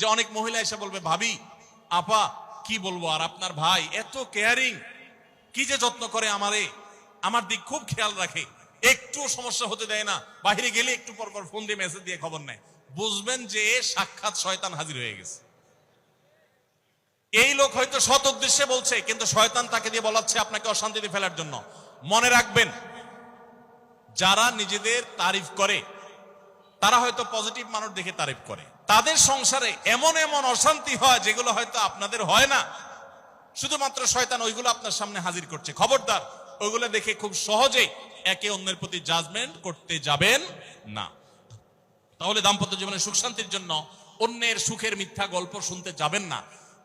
যে অনেক মহিলা এসে বলবে, ভাবি আপা কি বলবো, আর আপনার ভাই এত কেয়ারিং, কি যে যত্ন করে আমারে, আমার দিক খুব খেয়াল রাখে, একটু সমস্যা হতে দেয় না, বাইরে গেলে একটু পর পর ফোন দিয়ে মেসেজ দিয়ে খবর নেয়। বুঝবেন যে সাক্ষাৎ শয়তান হাজির হয়ে গেছে। এই লোক হয়তো সৎ উদ্দেশ্যে বলছে, কিন্তু শয়তান তাকে দিয়ে বলাচ্ছে আপনাকে অশান্তিতে ফেলার জন্য। মনে রাখবেন, যারা নিজেদের তারিফ করে তারা হয়তো পজিটিভ মানুষ দেখে তারিফ করে, তাদের সংসারে এমন এমন অশান্তি হয় যেগুলো হয়তো আপনাদের হয় না, শুধুমাত্র শয়তান ওইগুলো আপনার সামনে হাজির করছে। খবরদার, ওইগুলো দেখে খুব সহজে একে অন্যের প্রতি জাজমেন্ট করতে যাবেন না। তাহলে দাম্পত্য জীবনে সুখ শান্তির জন্য অন্যের সুখের মিথ্যা গল্প শুনতে যাবেন না।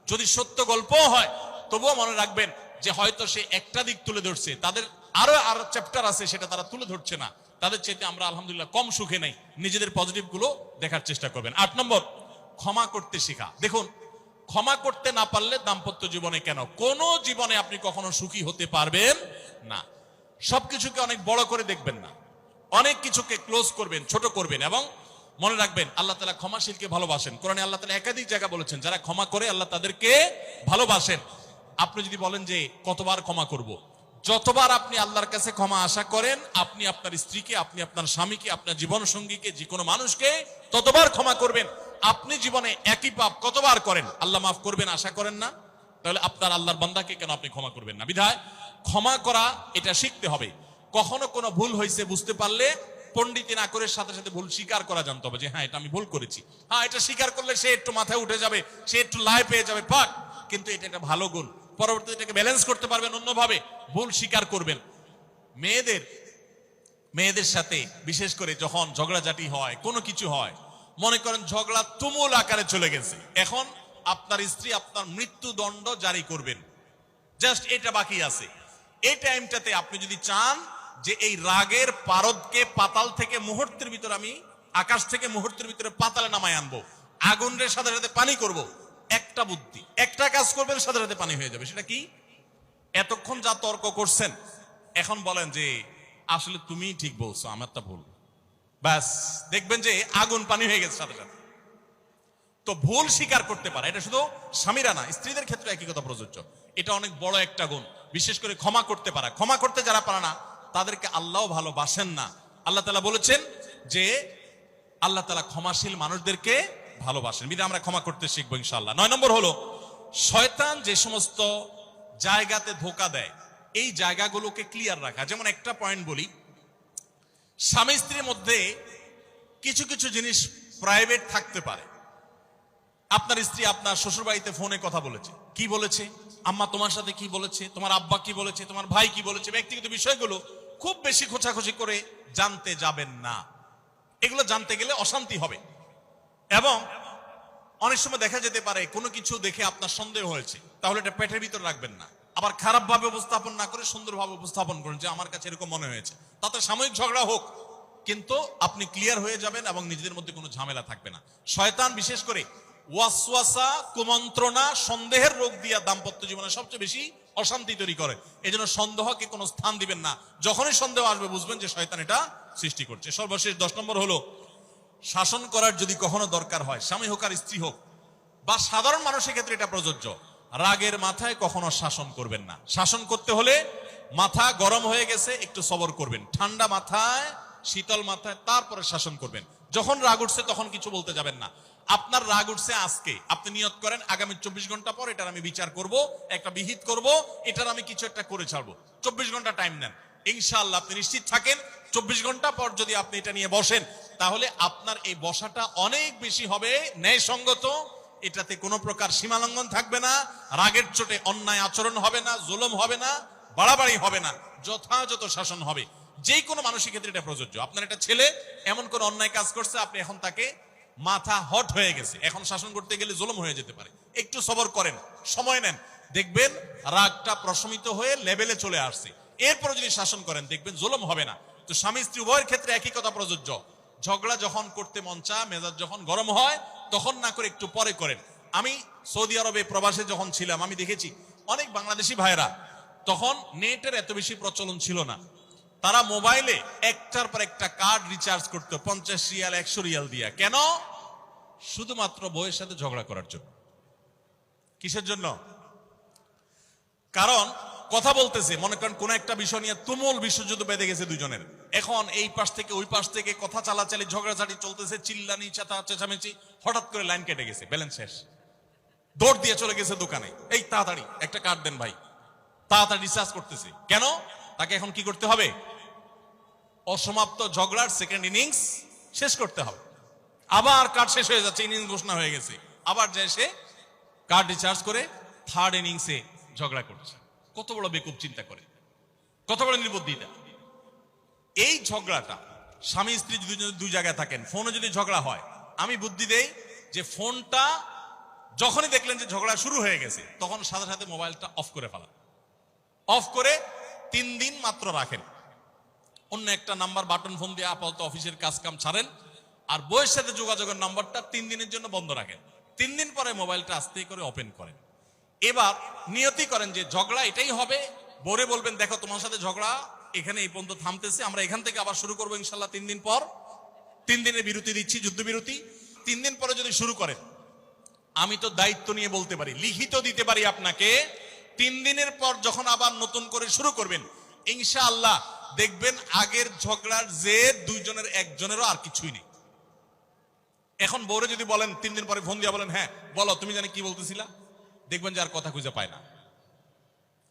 যদি সত্য গল্প হয় তবুও মনে রাখবেন যে হয়তো সে একটা দিক তুলে ধরছে, তাদের আরো চ্যাপ্টার আছে সেটা তারা তুলে ধরছে না, তাদের চাইতে আমরা আলহামদুলিল্লাহ কম সুখে নেই। নিজেদের পজিটিভ গুলো দেখার চেষ্টা করবেন। 8 নম্বর, ক্ষমা করতে শেখা। দেখুন, ক্ষমা করতে না পারলে দাম্পত্য জীবনে কেন, কোন জীবনে আপনি কখনো সুখী হতে পারবেন না। সবকিছুকে অনেক বড় করে দেখবেন না, অনেক কিছুকে ক্লোজ করবেন, ছোট করবেন। এবং মনে রাখবেন, আল্লাহ তাআলা ক্ষমাশীলকে ভালোবাসেন। কোরআনে আল্লাহ তাআলা একাধিক জায়গা বলেছেন, যারা ক্ষমা করে আল্লাহ তাদেরকে ভালোবাসেন। আপনি যদি বলেন যে কতবার ক্ষমা করব, যতবার আপনি আল্লাহর কাছে ক্ষমা আশা করেন, আপনি আপনার স্ত্রীকে, আপনি আপনার স্বামীকে, আপনার জীবন সঙ্গীকে, যে কোনো মানুষকে ততবার ক্ষমা করবেন। আপনি জীবনে একই পাপ কতবার করেন, আল্লাহ মাফ করবেন আশা করেন না? তাহলে আপনার আল্লাহর বান্দাকে কেন আপনি ক্ষমা করবেন না? বিধায় ক্ষমা করা এটা শিখতে হবে। কখনো কোনো ভুল হয়েছে বুঝতে পারলে পণ্ডিতি না করে সাথে সাথে ভুল স্বীকার করা জানতে হবে, যে হ্যাঁ এটা আমি ভুল করেছি। হ্যাঁ, এটা স্বীকার করলে সে একটু মাথায় উঠে যাবে, সে একটু লাই পেয়ে যাবে, পাক। কিন্তু এটা একটা ভালো গুণ, পরবর্তীতে এটাকে ব্যালেন্স করতে পারবেন অন্যভাবে। ভুল স্বীকার করবেন। মেয়েদের সাথে বিশেষ করে যখন ঝগড়াঝাটি হয়, কোনো কিছু হয়, মনে করেন ঝগড়া তুমুল আকারে চলে গেছে, এখন আপনার স্ত্রী আপনার মৃত্যুদণ্ড জারি করবেন, জাস্ট এটা বাকি আছে। এই টাইমটাতে আপনি যদি চান যে এই রাগের পারদকে পাতাল থেকে মুহূর্তের ভিতরে, আমি আকাশ থেকে মুহূর্তের ভিতরে পাতালে নামায় আনবো, আগুনের সাথে সাথে পানি করব, একটা বুদ্ধি, একটা কাজ করবেন, সাথে সাথে পানি হয়ে যাবে। সেটা কি? এতক্ষণ যা তর্ক করছেন, এখন বলেন যে আসলে তুমি ঠিক বলছো, আমারটা ভুল, ব্যাস দেখবেন যে আগুন পানি হয়ে গেছে সাথে সাথে। তো ভুল স্বীকার করতে পারে, এটা শুধু স্বামীরা না, স্ত্রীদের ক্ষেত্রে একই কথা প্রযোজ্য। এটা অনেক বড় একটা গুণ, বিশেষ করে ক্ষমা করতে পারা। ক্ষমা করতে যারা পারে না তাদেরকে আল্লাহ ভালোবাসেন না। আল্লাহ তাআলা বলেছেন যে আল্লাহ তাআলা ক্ষমাশীল মানুষদেরকে ভালোবাসেন, বিধায় আমরা ক্ষমা করতে শিখবো ইনশাআল্লাহ। 9 নম্বর হলো, শয়তান যে সমস্ত জায়গাতে ধোঁকা দেয় এই জায়গাগুলোকে ক্লিয়ার রাখা। যেমন একটা পয়েন্ট বলি, স্বামী স্ত্রীর মধ্যে কিছু কিছু জিনিস প্রাইভেট থাকতে পারে। আপনার স্ত্রী আপনার শ্বশুর বাড়িতে ফোনে কথা বলেছে, কি বলেছে, আম্মা তোমার সাথে কি বলেছে, তোমার আব্বা কি বলেছে, তোমার ভাই কি বলেছে, ব্যক্তিগত বিষয়গুলো খুব বেশি খোঁচাখুচি করে জানতে যাবেন না। এগুলো জানতে গেলে অশান্তি হবে। এবং অনেক সময় দেখা যেতে পারে কোনো কিছু দেখে আপনার সন্দেহ হয়েছে, তাহলে এটা পেটের ভিতর রাখবেন না। আবার খারাপ ভাবে উপস্থাপন না করে সুন্দরভাবে উপস্থাপন করুন যে আমার কাছে এরকম মনে হয়েছে, তাতে সাময়িক ঝগড়া হোক, কিন্তু আপনি ক্লিয়ার হয়ে যাবেন এবং নিজেদের মধ্যে কোনো ঝামেলা থাকবে না। শয়তান বিশেষ করে ওয়াসওয়াসা, কুমন্ত্রণা, সন্দেহের রোগ দিয়া দাম্পত্য জীবনে সবচেয়ে বেশি অশান্তি তৈরি করে। এজন্য সন্দেহকে কোনো স্থান দিবেন না। যখনই সন্দেহ আসবে বুঝবেন যে শয়তান এটা সৃষ্টি করছে। সর্বশেষ 10 নম্বর হলো, শাসন করার যদি কখনো দরকার হয়, স্বামী হোক আর স্ত্রী হোক বা সাধারণ মানুষের ক্ষেত্রে এটা প্রযোজ্য, রাগের মাথায় কখনো শাসন করবেন না। শাসন করতে হলে মাথা গরম হয়ে গেছে একটু সবর করবেন, ঠান্ডা মাথায়, শীতল মাথায় তারপরে শাসন করবেন। যখন রাগ উঠছে তখন কিছু বলতে যাবেন না। আপনার রাগ উঠছে আজকে, আপনি নিয়ত করেন আগামী 24 ঘন্টা পর এটার আমি বিচার করব, একটা বিহিত করব, এটার আমি কিছু একটা করে ছাড়বো। 24 ঘন্টা টাইম নেন, ইনশাআল্লাহ আপনি নিশ্চিত থাকেন 24 ঘন্টা পর যদি আপনি এটা নিয়ে বসেন, তাহলে আপনার এই বসাটা অনেক বেশি হবে ন্যায়সঙ্গত। এটাতে কোনো প্রকার সীমালঙ্ঘন থাকবে না, রাগের চোটে অন্যায় আচরণ হবে না, জুলুম হবে না, বাড়াবাড়ি হবে না, যথাযথ শাসন হবে। যে কোনো মানুষের ক্ষেত্রে এটা প্রযোজ্য। আপনার একটা ছেলে এমন কোন অন্যায় কাজ করছে, আপনি এখন তাকে মাথা হট হয়ে গেছে, এখন শাসন করতে গেলে জুলুম হয়ে যেতে পারে, একটু সবর করেন, সময় নেন, দেখবেন রাগটা প্রশমিত হয়ে লেভেলে চলে আসছে। এরপরে যদি শাসন করেন দেখবেন জুলুম হবে না। তো স্বামী স্ত্রী উভয়ের ক্ষেত্রে একই কথা প্রযোজ্য। ঝগড়া যখন করতে মন চায়, মেজাজ যখন গরম হয়, তখন না করে একটু পরে করেন। আমি সৌদি আরবে প্রবাসে যখন ছিলাম, আমি দেখেছি অনেক বাংলাদেশি ভাইরা, তখন নেটের এত বেশি প্রচলন ছিল না, তারা মোবাইলে একটার পর একটা কার্ড রিচার্জ করতো 50 রিয়াল 100 রিয়াল দিয়া। কেন? শুধুমাত্র বউয়ের সাথে ঝগড়া করার জন্য। কিসের জন্য? কারণ কথা বলতেছে, মনে করেন কোন একটা বিষয় নিয়ে তুমুল বিশ্বযুদ্ধ বেঁধে গেছে দুজনের, এখন এই পাশ থেকে ওই পাশ থেকে কথা চালাচালি ঝগড়াঝাটি চলতেছে, চিল্লানি চেঁচামেচি, হঠাৎ করে লাইন কেটে গেছে, ব্যালেন্স শেষ, দৌড় দিয়ে চলে গেছে দোকানে, এই তাড়াতাড়ি একটা কার্ড দেন ভাই, তাড়াতাড়ি রিচার্জ করতেছে। কেন? তাকে এখন কি করতে হবে? অসমাপ্ত ঝগড়ার সেকেন্ড ইনিংস শেষ করতে হবে। আবার কার্ড শেষ হয়ে যাচ্ছে, ইনিংস ঘোষণা হয়ে গেছে, আবার যায় সে কার্ড রিচার্জ করে থার্ড ইনিংসে ঝগড়া করছে। কত বড় বেকুব চিন্তা করে, কত বড় নির্বুদ্ধিতা। এই ঝগড়াটা স্বামী স্ত্রী যদি দুই জায়গায় থাকেন, ফোনে যদি ঝগড়া হয়, আমি বুদ্ধি দেই যে ফোনটা যখনই দেখলেন যে ঝগড়া শুরু হয়ে গেছে, তখন সাথে সাথে মোবাইলটা অফ করে ফেলা, অফ করে 3 দিন মাত্র রাখেন, অন্য একটা নাম্বার বাটন ফোন দিয়ে আপাতত অফিসের কাজ কাম ছাড়েন, আর বউয়ের সাথে যোগাযোগের নাম্বারটা 3 দিনের জন্য বন্ধ রাখেন। 3 দিন পরে মোবাইলটা আস্তে করে ওপেন করেন। এবার নিয়তি করেন যে ঝগড়া এটাই হবে, বউরে বলবেন দেখো তোমার সাথে ঝগড়া এখানে এই পর্যন্ত থামতেছে, আমরা এখান থেকে আবার শুরু করবো ইনশাল্লাহ 3 দিন পর। 3 দিনের বিরতি দিচ্ছি, যুদ্ধবিরতি। 3 দিন পরে যদি শুরু করেন, আমি তো দায়িত্ব নিয়ে বলতে পারি, লিখিত দিতে পারি আপনাকে, 3 দিনের পর যখন আবার নতুন করে শুরু করবেন, ইনশাআল্লাহ দেখবেন আগের ঝগড়ার যে দুইজনের একজনেরও আর কিছুই নেই। এখন বউরে যদি বলেন 3 দিন পরে ফোন দিয়ে বলেন হ্যাঁ বলো তুমি জানি কি বলতেছিলা, দেখবেন যে আর কথা খুঁজে পায় না।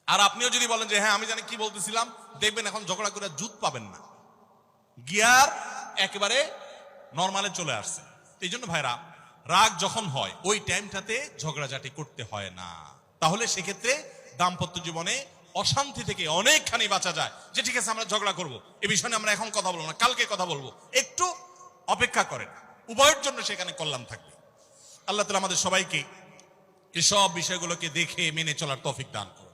আর আপনিও যদি বলেন যে হ্যাঁ আমি জানি কি বলতেছিলাম, দেখবেন এখন ঝগড়া করে জুত পাবেন না, গিয়ার একেবারে নরমালে চলে আসছে। এই জন্য ভাইরা, রাগ যখন হয় ওই টাইমটাতে ঝগড়াঝাটি করতে হয় না, তাহলে সেক্ষেত্রে দাম্পত্য জীবনে অশান্তি থেকে অনেকখানি বাঁচা যায়। যে ঠিক আছে আমরা ঝগড়া করব, এই বিষয়ে আমরা এখন কথা বলবো না, কালকে কথা বলবো, একটু অপেক্ষা করেন, উভয়ের জন্য সেখানে কল্যাণ থাকবে। আল্লাহ তাআলা আমাদের সবাইকে এসব বিষয়গুলোকে দেখে মেনে চলার তৌফিক দান করুন।